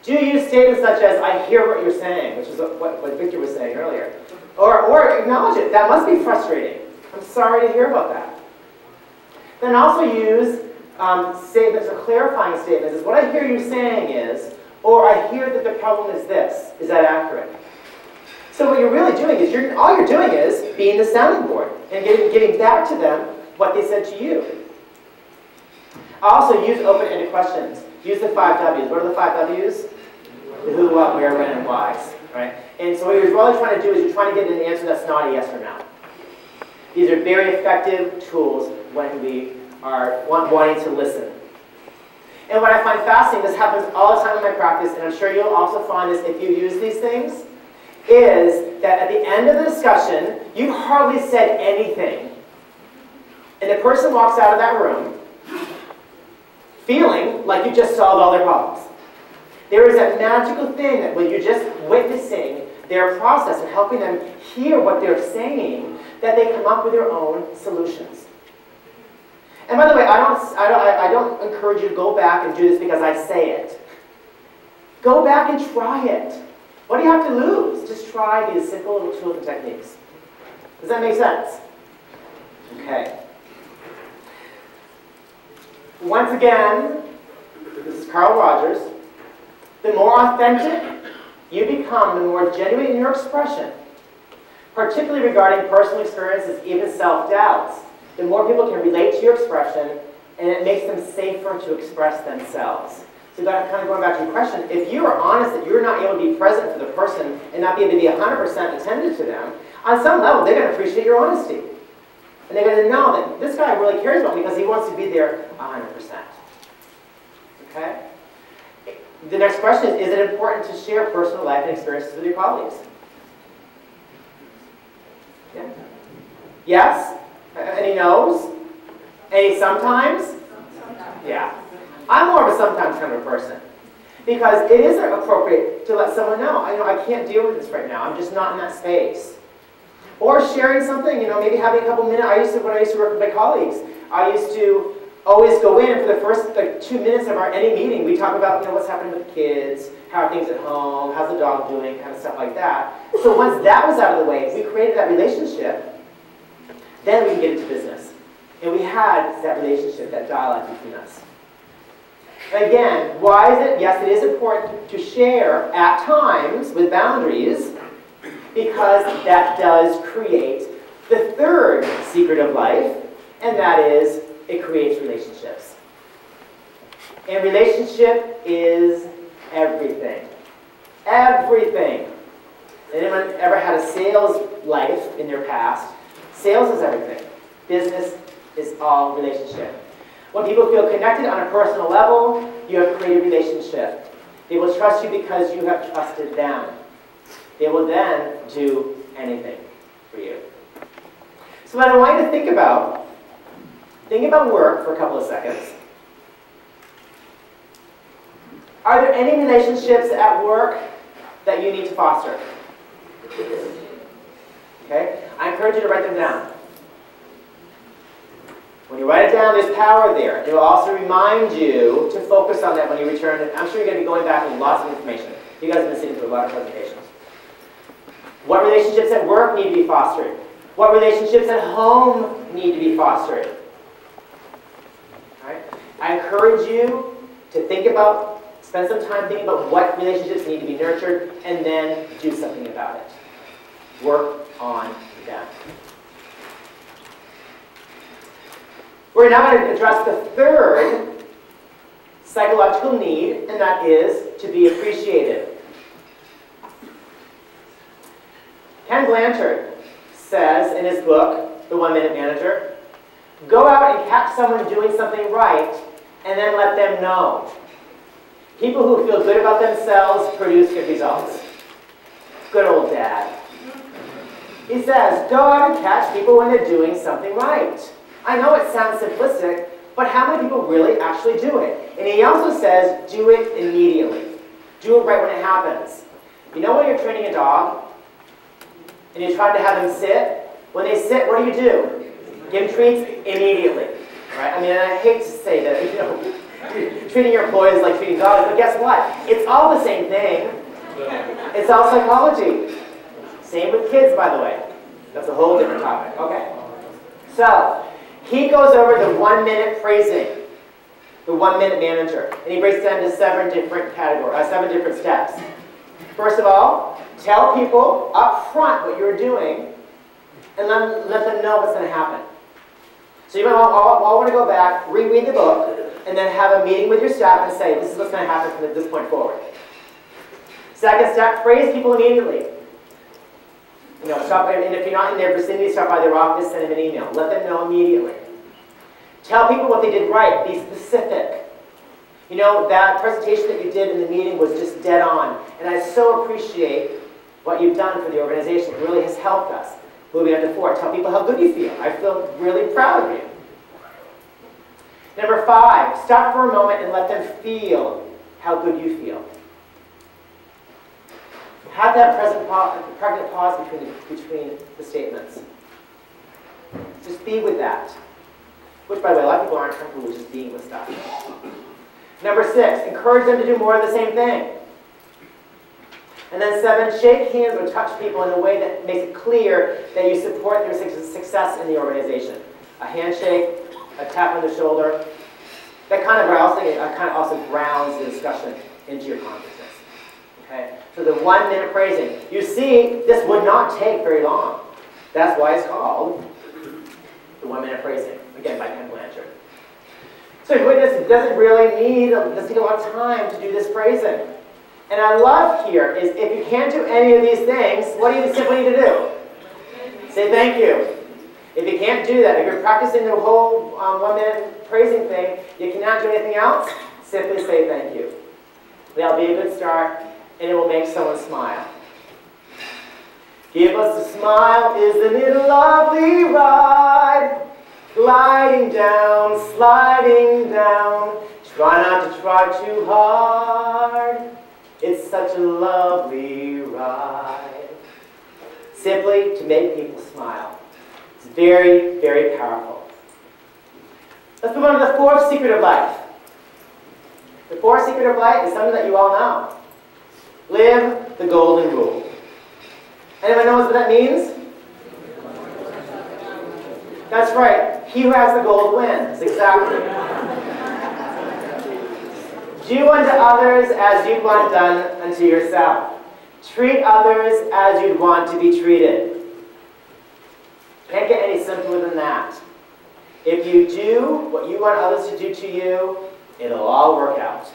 Do you use statements such as, I hear what you're saying, which is what Victor was saying earlier. Or acknowledge it. That must be frustrating. I'm sorry to hear about that. Then also use statements or clarifying statements. Is what I hear you saying is, or I hear that the problem is this. Is that accurate? So what you're really doing is, all you're doing is being the sounding board and getting back to them what they said to you. Also use open-ended questions. Use the 5 W's. What are the 5 W's? The who, what, where, when, and whys. Right? And so what you're really trying to do is you're trying to get an answer that's not a yes or no. These are very effective tools when we are wanting to listen. And what I find fascinating, this happens all the time in my practice, and I'm sure you'll also find this if you use these things, is that at the end of the discussion, you've hardly said anything. And the person walks out of that room feeling like you just solved all their problems. There is that magical thing that when you're just witnessing their process and helping them hear what they're saying, that they come up with their own solutions. And by the way, I don't encourage you to go back and do this because I say it. Go back and try it. What do you have to lose? Just try these simple little tools and techniques. Does that make sense? Okay. Once again, this is Carl Rogers. The more authentic you become, the more genuine in your expression, particularly regarding personal experiences, even self-doubts, the more people can relate to your expression, and it makes them safer to express themselves. So that kind of going back to your question, if you are honest that you're not able to be present for the person and not be able to be 100% attentive to them, on some level they're going to appreciate your honesty. And they're going to know that this guy really cares about me because he wants to be there 100%. Okay? The next question is it important to share personal life and experiences with your colleagues? Yeah. Yes? Any no's? Any sometimes? Sometimes. Yeah. I'm more of a sometimes kind of a person. Because it isn't appropriate to let someone know, I can't deal with this right now. I'm just not in that space. Or sharing something, maybe having a couple minutes. When I used to work with my colleagues, I used to always go in for the first 2 minutes of any meeting. We talk about what's happening with the kids, how are things at home, how's the dog doing, kind of stuff like that. So once that was out of the way, we created that relationship, then we can get into business. And we had that relationship, that dialogue between us. Again, why is it? Yes, it is important to share at times with boundaries, because that does create the third secret of life, and that is it creates relationships. And relationship is everything. Everything. Anyone ever had a sales life in their past? Sales is everything. Business is all relationship. When people feel connected on a personal level, you have created a relationship. They will trust you because you have trusted them. They will then do anything for you. So what I want you to think about work for a couple of seconds. Are there any relationships at work that you need to foster? Okay? I encourage you to write them down. When you write it down, there's power there. It will also remind you to focus on that when you return. I'm sure you're going to be going back with lots of information. You guys have been sitting through a lot of presentations. What relationships at work need to be fostered? What relationships at home need to be fostered? All right? I encourage you to spend some time thinking about what relationships need to be nurtured, and then do something about it. Work on them. We're now going to address the third psychological need, and that is to be appreciated. Ken Blanchard says in his book, The 1 Minute Manager, go out and catch someone doing something right, and then let them know. People who feel good about themselves produce good results. Good old dad. He says, go out and catch people when they're doing something right. I know it sounds simplistic, but how many people really actually do it? And he also says, do it immediately. Do it right when it happens. You know when you're training a dog, and you're trying to have them sit? When they sit, what do? Give treats immediately. Right? I mean, I hate to say that, treating your employees like treating dogs, but guess what? It's all the same thing. It's all psychology. Same with kids, by the way. That's a whole different topic. Okay. So, he goes over the 1-minute phrasing, the 1-minute manager, and he breaks it down into 7 different categories, 7 different steps. First of all, tell people up front what you're doing, and let them know what's going to happen. So you might all want to go back, reread the book, and then have a meeting with your staff and say, this is what's going to happen from this point forward. Second step, phrase people immediately. You know, and if you're not in their vicinity, stop by their office, send them an email. Let them know immediately. Tell people what they did right. Be specific. You know, that presentation that you did in the meeting was just dead on. And I so appreciate what you've done for the organization. It really has helped us. Moving on to 4, tell people how good you feel. I feel really proud of you. Number 5, stop for a moment and let them feel how good you feel. Have that pregnant pause between the statements. Just be with that. Which, by the way, a lot of people aren't comfortable with just being with stuff. Number 6, encourage them to do more of the same thing. And then 7, shake hands or touch people in a way that makes it clear that you support their success in the organization. A handshake, a tap on the shoulder. That kind of also grounds the discussion into your consciousness. Okay? So the 1-minute phrasing. You see, this would not take very long. That's why it's called the 1-minute phrasing. Again, by Ken Blanchard. So your witness doesn't take a lot of time to do this phrasing. And I love here is if you can't do any of these things, what do you simply need to do? Say thank you. If you can't do that, if you're practicing the whole 1-minute praising thing, you cannot do anything else, simply say thank you. That'll be a good start, and it will make someone smile. Give us a smile, isn't it a lovely ride? Gliding down, sliding down, try not to try too hard. It's such a lovely ride. Simply to make people smile. It's very, very powerful. Let's move on to the 4th secret of life. The 4th secret of life is something that you all know. Live the golden rule. Anyone knows what that means? That's right. He who has the gold wins. Exactly. Do unto others as you'd want done unto yourself. Treat others as you'd want to be treated. Can't get any simpler than that. If you do what you want others to do to you, it'll all work out.